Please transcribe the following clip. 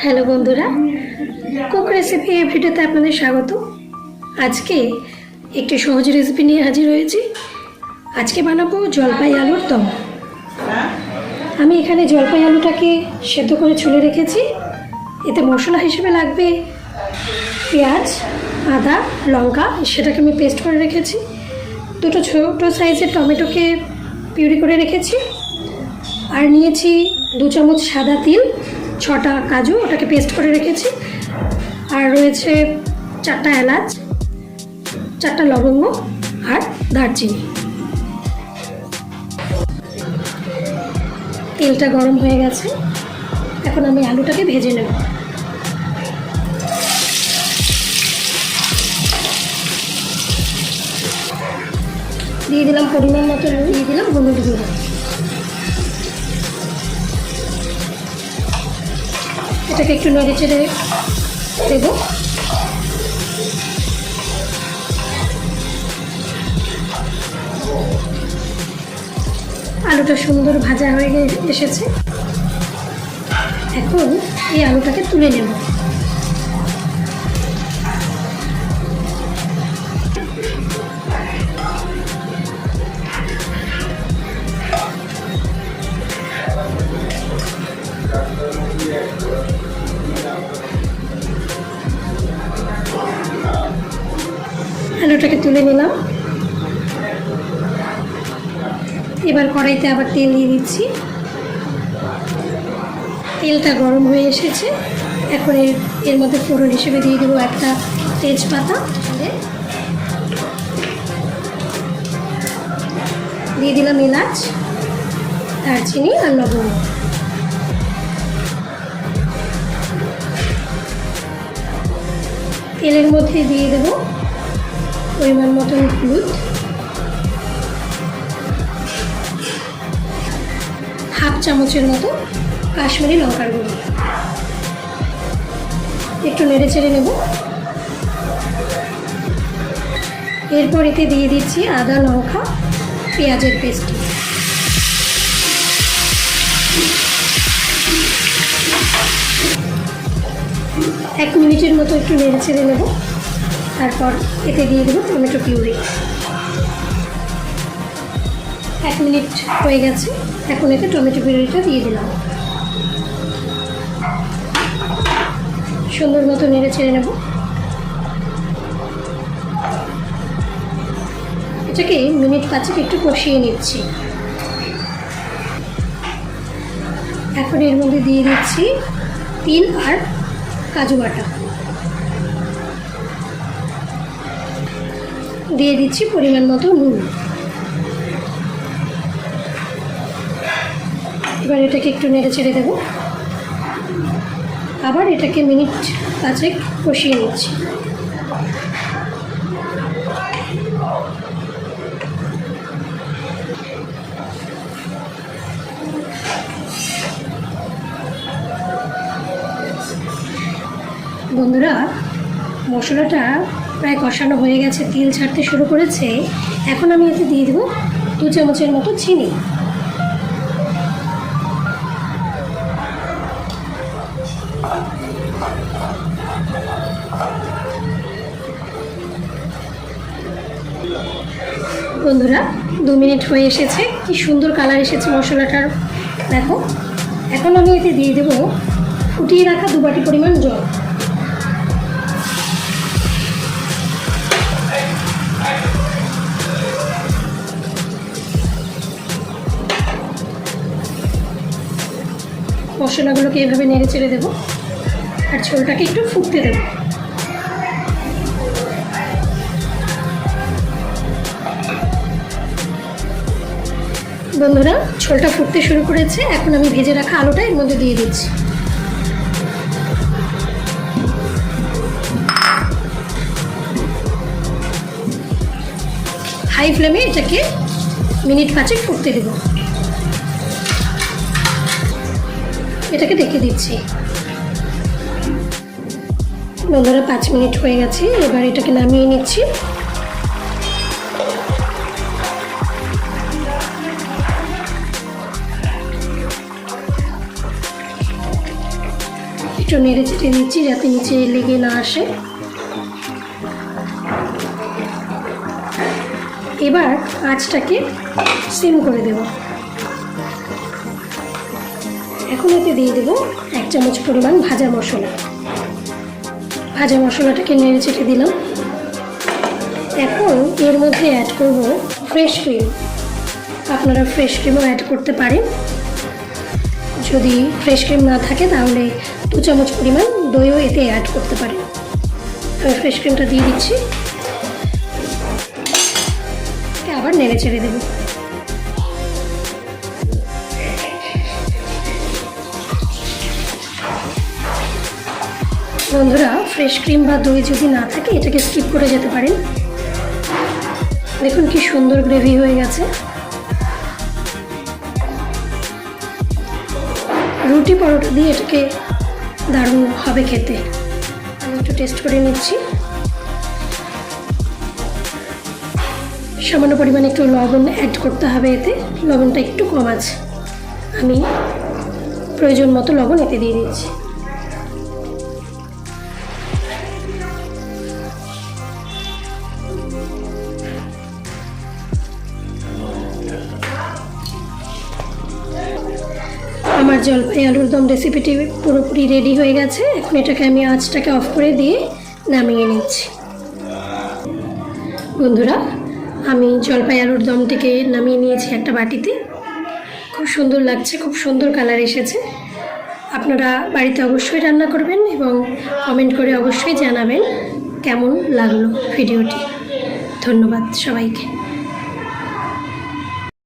Hello বন্ধুরা, cook recipe এই ভিডিওতে আপনাদের স্বাগত। আজকে একটি সহজ রেসিপি নিয়ে হাজির হয়েছি। আজকে বানাবো জলপাই আলুর দম। আমি এখানে জলপাই আলুটাকে সেদ্ধ করে ছুলে রেখেছি। এতে মশলা হিসেবে লাগবে পেঁয়াজ, আদা, লঙ্কা, সেটাকে আমি পেস্ট করে রেখেছি। দুটো ছোটো সাইজের টমেটোকে পিউরি করে রেখেছি। আর নিয়েছি 2 চামচ সাদা তিল, 6টা কাজু, ওটাকে পেস্ট করে রেখেছি। আর রয়েছে 4টা এলাচ, 4টা লবঙ্গ আর দারচিনি। তেলটা গরম হয়ে গেছে, এখন আমি আলুটাকে ভেজে নেব। দিয়ে দিলাম পরিমাণ মতো নুন, দিয়ে দিলাম হলুদ গুঁড়ো। এটাকে একটু নেড়ে চেড়ে দেবো। আলুটা সুন্দর ভাজা হয়ে এসেছে। এখন এই আলুটাকে তুলে নেব। আলুটাকে তুলে নিলাম। এবার কড়াইতে আবার তেল দিয়ে দিচ্ছি। তেলটা গরম হয়ে এসেছে। এখন এর মধ্যে ফোড়ন হিসেবে দিয়ে দেবো একটা তেজপাতা, দিয়ে দিলাম এলাচ, দারচিনি আর লবঙ্গ। তেলের মধ্যে দিয়ে দেবো পরিমাণ মতন হলুদ, হাফ চামচের মতো কাশ্মীরি লঙ্কার গুঁড়ো। একটু নেড়ে চেড়ে নেব। এরপর এতে দিয়ে দিচ্ছি আদা, লঙ্কা, পেঁয়াজের পেস্ট। এক মিনিটের মতো একটু নেড়ে চেড়ে নেব। তারপর এতে দিয়ে দেবো টমেটো পিউরি। 1 মিনিট হয়ে গেছে, এখন এতে টমেটো পিউরিটা দিয়ে দিলাম। সুন্দর মতো নেড়ে ছেড়ে নেব। এটাকে মিনিট 5 একটু কষিয়ে নিচ্ছি। এখন এর মধ্যে দিয়ে দিচ্ছি তিল আর কাজু বাটা, দিয়ে দিচ্ছি পরিমাণ মতো নুন। এবার এটাকে একটু নেড়ে ছেড়ে দেবো। আবার এটাকে মিনিট 5 কষিয়ে নিচ্ছি। বন্ধুরা, মশলাটা প্রায় কষানো হয়ে গেছে, তেল ছাড়তে শুরু করেছে। এখন আমি এতে দিয়ে দেবো 2 চামচের মতো চিনি। বন্ধুরা, 2 মিনিট হয়ে এসেছে, কি সুন্দর কালার এসেছে মশলাটার, দেখো। এখন আমি এতে দিয়ে দেবো ফুটিয়ে রাখা 2 বাটি পরিমাণ জল। মশলাগুলোকে এভাবে নেড়ে চেড়ে দেবো আর ঝোলটাকে একটু ফুটতে দেবো। বন্ধুরা, ঝোলটা ফুটতে শুরু করেছে। এখন আমি ভেজে রাখা আলুটা এর মধ্যে দিয়ে দিচ্ছি। হাই ফ্লেমে এটাকে মিনিট 5 ফুটতে দেব। এটাকে ঢেকে দিচ্ছি। বন্ধুরা, 5 মিনিট হয়ে গেছে। এবার এটাকে নামিয়ে নিচ্ছি। একটু নেড়ে চেড়ে দিচ্ছি যাতে নিচে লেগে না আসে। এবার আঁচটাকে সিম করে দেব। এখন এতে দিয়ে দেব 1 চামচ পরিমাণ ভাজা মশলা। ভাজা মশলাটাকে নেড়ে চেড়ে দিলাম। এখন এর মধ্যে অ্যাড করব ফ্রেশ ক্রিম। আপনারা ফ্রেশ ক্রিমও অ্যাড করতে পারেন। যদি ফ্রেশ ক্রিম না থাকে তাহলে 2 চামচ পরিমাণ দইও এতে অ্যাড করতে পারেন। আমি ফ্রেশ ক্রিমটা দিয়ে দিচ্ছি। আবার নেড়ে চেড়ে দেব। বন্ধুরা, ফ্রেশ ক্রিম বা দই যদি না থাকে এটাকে স্কিপ করে যেতে পারেন। দেখুন কি সুন্দর গ্রেভি হয়ে গেছে। রুটি পরোটা দিয়ে এটাকে দারুণ হবে খেতে। আমি একটু টেস্ট করে নিচ্ছি। সামান্য পরিমাণে একটু লবণ অ্যাড করতে হবে এতে। লবণটা একটু কম আছে, আমি প্রয়োজন মতো লবণ এতে দিয়ে দিচ্ছি। আমার জলপাই আলুর দম রেসিপিটি পুরোপুরি রেডি হয়ে গেছে। এখন এটাকে আমি আঁচটাকে অফ করে দিয়ে নামিয়ে নিচ্ছি। বন্ধুরা, আমি জলপাই আলুর দমটিকে নামিয়ে নিয়েছি একটা বাটিতে। খুব সুন্দর লাগছে, খুব সুন্দর কালার এসেছে। আপনারা বাড়িতে অবশ্যই রান্না করবেন এবং কমেন্ট করে অবশ্যই জানাবেন কেমন লাগলো ভিডিওটি। ধন্যবাদ সবাইকে।